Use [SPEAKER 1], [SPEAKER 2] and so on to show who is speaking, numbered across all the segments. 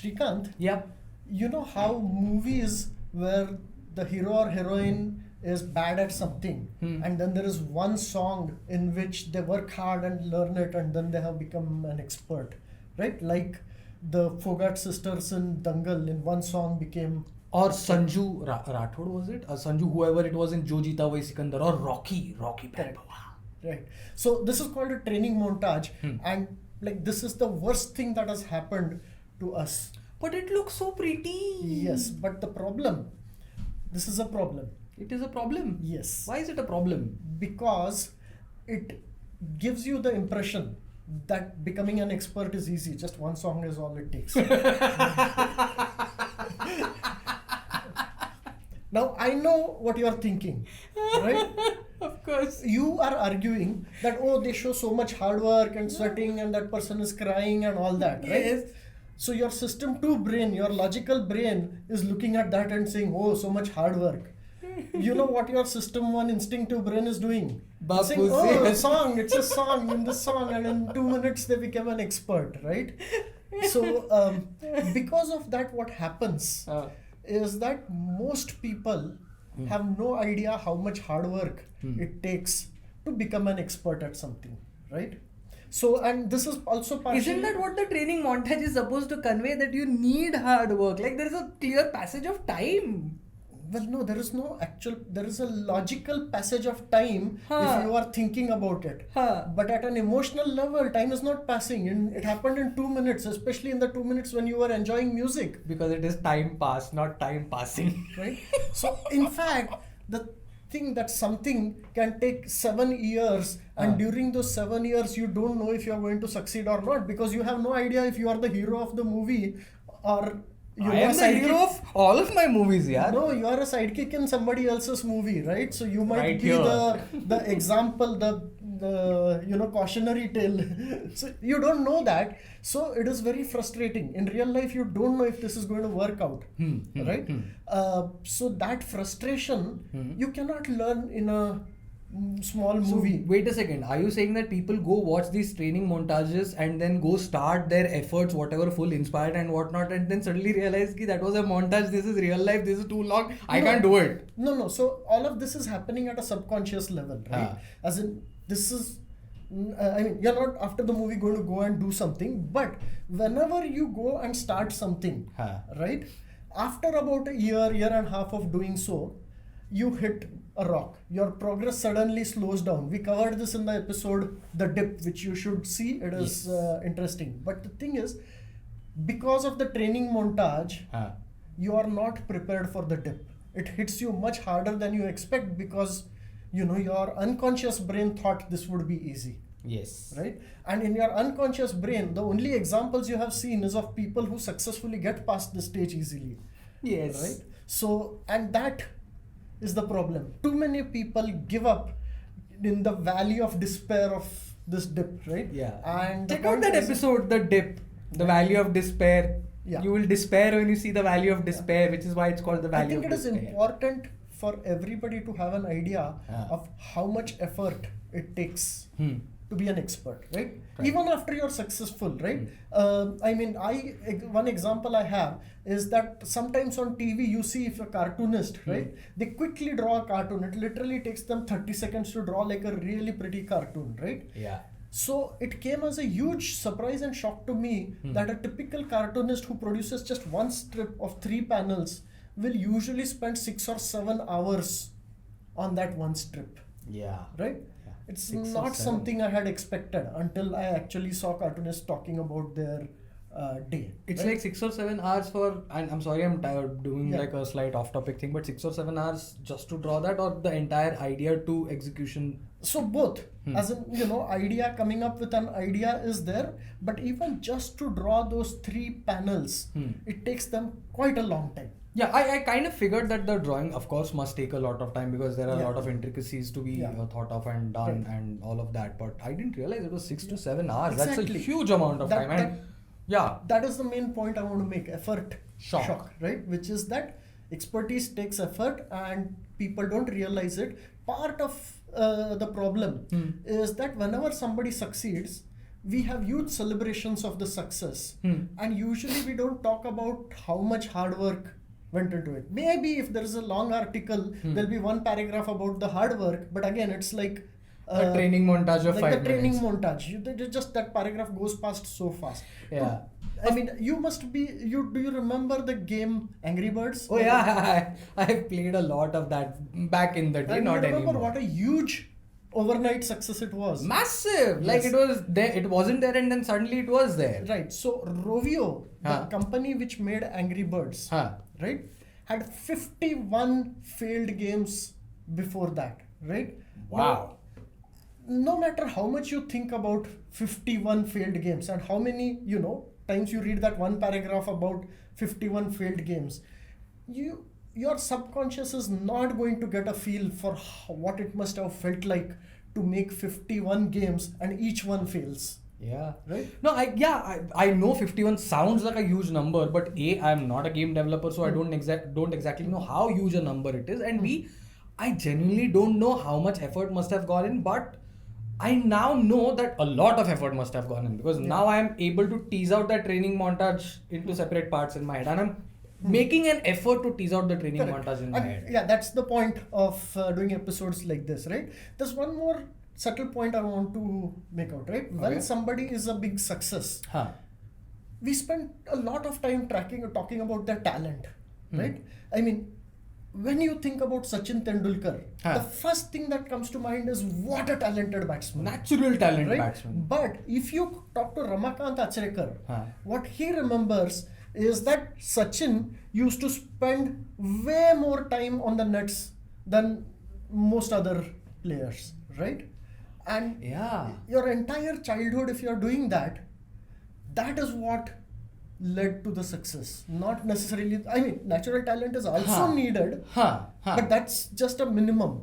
[SPEAKER 1] Shrikant,
[SPEAKER 2] Yeah.
[SPEAKER 1] you know how movies where the hero or heroine is bad at something, and then there is one song in which they work hard and learn it, and then they have become an expert, right? Like the Fogart sisters in Dangal, in one song became
[SPEAKER 2] Or
[SPEAKER 1] expert.
[SPEAKER 2] Sanju Rathod, was it? Sanju, whoever it was in Jo Jeeta Wahi Sikandar, or Rocky
[SPEAKER 1] Correct.
[SPEAKER 2] Balboa.
[SPEAKER 1] Right. So this is called a training montage, and like this is the worst thing that has happened to us.
[SPEAKER 2] But it looks so pretty.
[SPEAKER 1] Yes, but the problem, this is a problem.
[SPEAKER 2] It is a problem.
[SPEAKER 1] Yes.
[SPEAKER 2] Why is it a problem?
[SPEAKER 1] Because it gives you the impression that becoming an expert is easy. Just one song is all it takes. Now I know what you are thinking, right?
[SPEAKER 2] Of course.
[SPEAKER 1] You are arguing that, oh, they show so much hard work and sweating and that person is crying and all that, right?
[SPEAKER 2] Yes.
[SPEAKER 1] So your system 2 brain, your logical brain is looking at that and saying, oh, so much hard work. You know what your system 1 instinctive brain is doing? It's saying, oh, a song, it's a song, in this song, and in 2 minutes they become an expert, right? So because of that, what happens is that most people have no idea how much hard work it takes to become an expert at something, right? So, and this is also partially...
[SPEAKER 2] Isn't that what the training montage is supposed to convey? That you need hard work. Like there is a clear passage of time.
[SPEAKER 1] Well, no, there is no actual, there is a logical passage of time if you are thinking about it. But at an emotional level, time is not passing. And it happened in 2 minutes, especially in the 2 minutes when you were enjoying music.
[SPEAKER 2] Because it is time passed, not time passing.
[SPEAKER 1] Right? So, in fact, the thing that something can take 7 years, and during those 7 years, you don't know if you are going to succeed or not, because you have no idea if you are the hero of the movie or...
[SPEAKER 2] I am the hero of all of my movies, yeah.
[SPEAKER 1] No, you are a sidekick in somebody else's movie, right? So you might
[SPEAKER 2] Right
[SPEAKER 1] be
[SPEAKER 2] here.
[SPEAKER 1] the example, the cautionary tale. So you don't know that. So it is very frustrating. In real life, you don't know if this is going to work out, right? So that frustration you cannot learn in a small movie.
[SPEAKER 2] So, wait a second. Are you saying that people go watch these training montages and then go start their efforts, whatever, full inspired and whatnot, and then suddenly realize that that was a montage, this is real life, this is too long, I can't do it?
[SPEAKER 1] No. So all of this is happening at a subconscious level, right? As in, this is... I mean, you're not after the movie going to go and do something, but whenever you go and start something, right? After about a year and a half of doing so, you hit a rock. Your progress suddenly slows down. We covered this in the episode The Dip, which you should see. It is interesting. But the thing is, because of the training montage, you are not prepared for the dip. It hits you much harder than you expect because your unconscious brain thought this would be easy.
[SPEAKER 2] Yes.
[SPEAKER 1] Right? And in your unconscious brain, the only examples you have seen is of people who successfully get past the stage easily.
[SPEAKER 2] Yes.
[SPEAKER 1] Right? So, and that is the problem. Too many people give up in the valley of despair of this dip, right?
[SPEAKER 2] Yeah.
[SPEAKER 1] And
[SPEAKER 2] check out that episode, The Dip, The Valley of Despair.
[SPEAKER 1] Yeah.
[SPEAKER 2] You will despair when you see the Valley of Despair, which is why it's called the Valley of Despair.
[SPEAKER 1] I think it is important for everybody to have an idea of how much effort it takes to be an expert, right? Even after you're successful, right? I mean, one example I have is that sometimes on TV you see if a cartoonist, right? They quickly draw a cartoon. It literally takes them 30 seconds to draw like a really pretty cartoon, right?
[SPEAKER 2] Yeah.
[SPEAKER 1] So it came as a huge surprise and shock to me that a typical cartoonist who produces just one strip of 3 panels will usually spend 6 or 7 hours on that one strip.
[SPEAKER 2] Yeah.
[SPEAKER 1] Right? It's not something I had expected until I actually saw cartoonists talking about their day.
[SPEAKER 2] It's like 6 or 7 hours for, and I'm sorry I'm tired doing like a slight off topic thing, but 6 or 7 hours just to draw that, or the entire idea to execution?
[SPEAKER 1] So both. As in, idea, coming up with an idea is there, but even just to draw those 3 panels, it takes them quite a long time.
[SPEAKER 2] Yeah, I kind of figured that the drawing, of course, must take a lot of time because there are a lot of intricacies to be thought of and done and all of that. But I didn't realize it was 6 to 7 hours.
[SPEAKER 1] Exactly.
[SPEAKER 2] That's a huge amount of time. And
[SPEAKER 1] that is the main point I want to make. Effort shock, right? Which is that expertise takes effort and people don't realize it. Part of the problem is that whenever somebody succeeds, we have huge celebrations of the success,
[SPEAKER 2] Hmm.
[SPEAKER 1] and usually we don't talk about how much hard work went into it. Maybe if there is a long article, there'll be one paragraph about the hard work, but again, it's like
[SPEAKER 2] A training montage of
[SPEAKER 1] like
[SPEAKER 2] 5
[SPEAKER 1] the training
[SPEAKER 2] minutes.
[SPEAKER 1] montage. Just that paragraph goes past so fast.
[SPEAKER 2] Yeah.
[SPEAKER 1] I mean, you must be. Do you remember the game Angry Birds?
[SPEAKER 2] Oh yeah, I have played a lot of that back in the day,
[SPEAKER 1] And
[SPEAKER 2] not
[SPEAKER 1] you remember
[SPEAKER 2] anymore.
[SPEAKER 1] what a huge overnight success it was.
[SPEAKER 2] Massive! Like
[SPEAKER 1] Yes.
[SPEAKER 2] it was there, it wasn't there, and then suddenly it was there.
[SPEAKER 1] Right. So Rovio, the
[SPEAKER 2] Huh.
[SPEAKER 1] company which made Angry Birds,
[SPEAKER 2] Huh.
[SPEAKER 1] right, had 51 failed games before that, right?
[SPEAKER 2] Wow.
[SPEAKER 1] No matter how much you think about 51 failed games and how many, times you read that one paragraph about 51 failed games, your subconscious is not going to get a feel for what it must have felt like to make 51 games and each one fails.
[SPEAKER 2] Yeah.
[SPEAKER 1] Right?
[SPEAKER 2] No, I know 51 sounds like a huge number, but A, I'm not a game developer, so I don't exactly know how huge a number it is, and B, I genuinely don't know how much effort must have gone in, but I now know that a lot of effort must have gone in, because now I am able to tease out that training montage into separate parts in my head, and I'm making an effort to tease out the training
[SPEAKER 1] Correct.
[SPEAKER 2] montage in my
[SPEAKER 1] And
[SPEAKER 2] head.
[SPEAKER 1] yeah, that's the point of doing episodes like this, right? There's one more subtle point I want to make out, right? When
[SPEAKER 2] Okay.
[SPEAKER 1] somebody is a big success,
[SPEAKER 2] Huh.
[SPEAKER 1] we spend a lot of time talking about their talent, right? I mean, when you think about Sachin Tendulkar, the first thing that comes to mind is what a talented batsman.
[SPEAKER 2] Natural talent
[SPEAKER 1] Right?
[SPEAKER 2] batsman.
[SPEAKER 1] But if you talk to Ramakant Achrekar,
[SPEAKER 2] Huh.
[SPEAKER 1] what he remembers is that Sachin used to spend way more time on the nets than most other players, right? And
[SPEAKER 2] Yeah.
[SPEAKER 1] your entire childhood, if you're doing that, that is what led to the success. Not necessarily, I mean, natural talent is also
[SPEAKER 2] Huh.
[SPEAKER 1] needed,
[SPEAKER 2] Huh.
[SPEAKER 1] but that's just a minimum.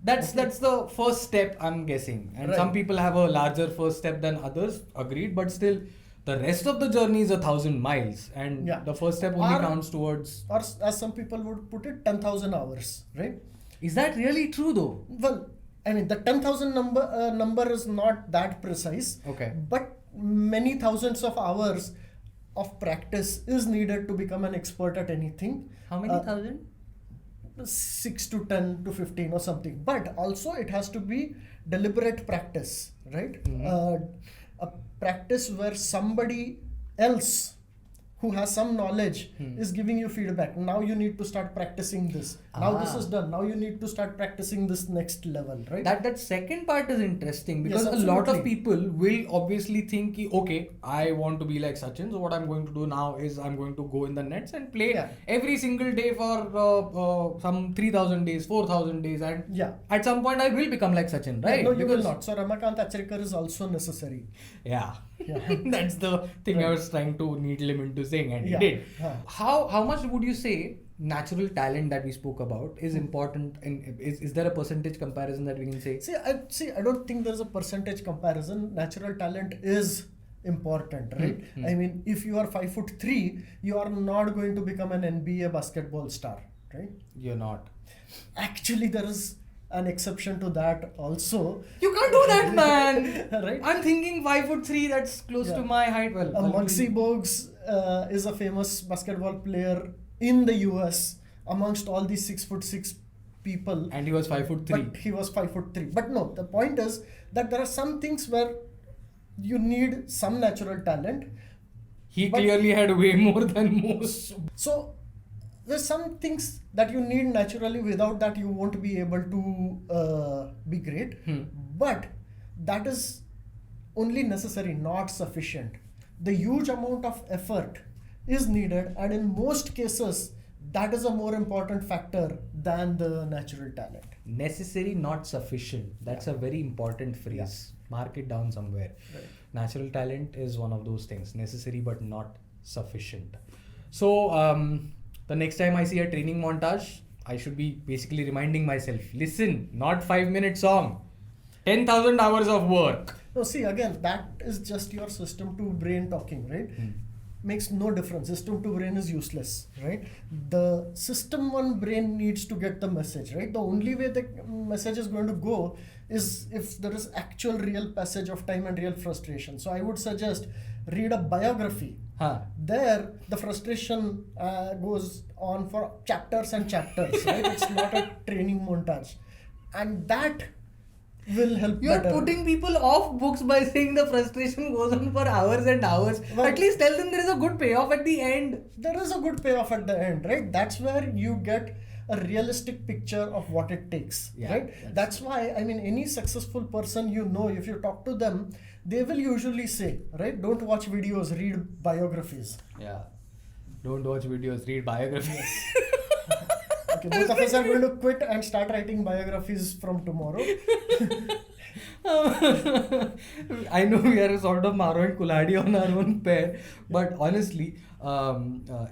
[SPEAKER 2] That's the first step, I'm guessing. And
[SPEAKER 1] Right.
[SPEAKER 2] some people have a larger first step than others, agreed, but still the rest of the journey is 1,000 miles, and
[SPEAKER 1] Yeah.
[SPEAKER 2] the first step only
[SPEAKER 1] Or-
[SPEAKER 2] counts towards.
[SPEAKER 1] Or as some people would put it, 10,000 hours, right?
[SPEAKER 2] Is that really true though?
[SPEAKER 1] Well, I mean, the 10,000 number is not that precise.
[SPEAKER 2] Okay.
[SPEAKER 1] But many thousands of hours of practice is needed to become an expert at anything.
[SPEAKER 2] How many thousand?
[SPEAKER 1] 6 to 10 to 15 or something. But also it has to be deliberate practice, right? A practice where somebody else who has some knowledge is giving you feedback. Now you need to start practicing this. Now this is done. Now you need to start practicing this next level, right?
[SPEAKER 2] That second part is interesting, because
[SPEAKER 1] Yes,
[SPEAKER 2] a lot of
[SPEAKER 1] absolutely.
[SPEAKER 2] people will obviously think, ki, okay, I want to be like Sachin, so what I'm going to do now is I'm going to go in the nets and play
[SPEAKER 1] Yeah.
[SPEAKER 2] every single day for some 3,000 days, 4,000 days, and
[SPEAKER 1] Yeah.
[SPEAKER 2] at some point I will become like Sachin, right?
[SPEAKER 1] No, you will
[SPEAKER 2] Because-
[SPEAKER 1] not. So Ramakant Achrekar is also necessary.
[SPEAKER 2] Yeah.
[SPEAKER 1] Yeah.
[SPEAKER 2] That's the thing I was trying to needle him into saying, and
[SPEAKER 1] Yeah.
[SPEAKER 2] he did.
[SPEAKER 1] Huh.
[SPEAKER 2] How much would you say natural talent that we spoke about is important, and is there a percentage comparison that we can say?
[SPEAKER 1] I don't think there's a percentage comparison. Natural talent is important, right? I mean, if you are 5'3", you are not going to become an NBA basketball star, right?
[SPEAKER 2] You're not.
[SPEAKER 1] Actually, there is an exception to that also.
[SPEAKER 2] You can't do that, man.
[SPEAKER 1] Right?
[SPEAKER 2] I'm thinking 5'3", that's close
[SPEAKER 1] Yeah.
[SPEAKER 2] to my height. Well,
[SPEAKER 1] Muggsy Bogues is a famous basketball player in the US amongst all these 6'6" people.
[SPEAKER 2] and he was 5'3".
[SPEAKER 1] But he was 5'3". But no, the point is that there are some things where you need some natural talent.
[SPEAKER 2] He
[SPEAKER 1] but-
[SPEAKER 2] clearly had way more than most.
[SPEAKER 1] So there's some things that you need naturally. Without that, you won't be able to be great. But that is only necessary, not sufficient. The huge amount of effort is needed, and in most cases, that is a more important factor than the natural talent.
[SPEAKER 2] Necessary, not sufficient. That's a very important phrase. Mark it down somewhere.
[SPEAKER 1] Right.
[SPEAKER 2] Natural talent is one of those things. Necessary but not sufficient. So the next time I see a training montage, I should be basically reminding myself, listen, not 5-minute song. 10,000 hours of work.
[SPEAKER 1] No, see, again, that is just your system to brain talking, right? makes no difference. System 2 brain is useless, right? The system 1 brain needs to get the message, right? The only way the message is going to go is if there is actual real passage of time and real frustration. So I would suggest read a biography. There the frustration goes on for chapters and chapters, right? It's not a training montage, and that will help.
[SPEAKER 2] You're
[SPEAKER 1] better.
[SPEAKER 2] putting people off books by saying the frustration goes on for hours and hours.
[SPEAKER 1] Well,
[SPEAKER 2] at least tell them there is a good payoff at the end.
[SPEAKER 1] There is a good payoff at the end, right? That's where you get a realistic picture of what it takes, right? That's why, I mean, any successful person, you know, if you talk to them, they will usually say, right, don't watch videos, read biographies.
[SPEAKER 2] Yeah. Don't watch videos, read biographies.
[SPEAKER 1] Okay, both of us are going to quit and start writing biographies from tomorrow.
[SPEAKER 2] I know we are sort of Maro and Kuladi on our own pair, but honestly,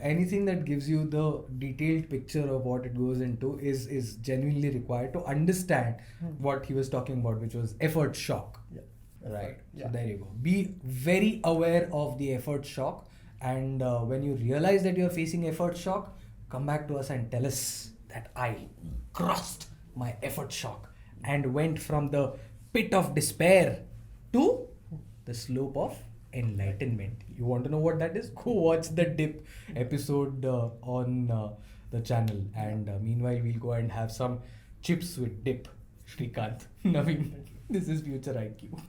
[SPEAKER 2] anything that gives you the detailed picture of what it goes into is genuinely required to understand what he was talking about, which was effort shock.
[SPEAKER 1] Yeah.
[SPEAKER 2] Right.
[SPEAKER 1] Yeah.
[SPEAKER 2] So there you go. Be very aware of the effort shock, and when you realize that you're facing effort shock, come back to us and tell us that I crossed my effort shock and went from the pit of despair to the slope of enlightenment. You want to know what that is? Go watch the Dip episode on the channel, and meanwhile we'll go and have some chips with dip. Shrikant, Naveen, this is Future IQ.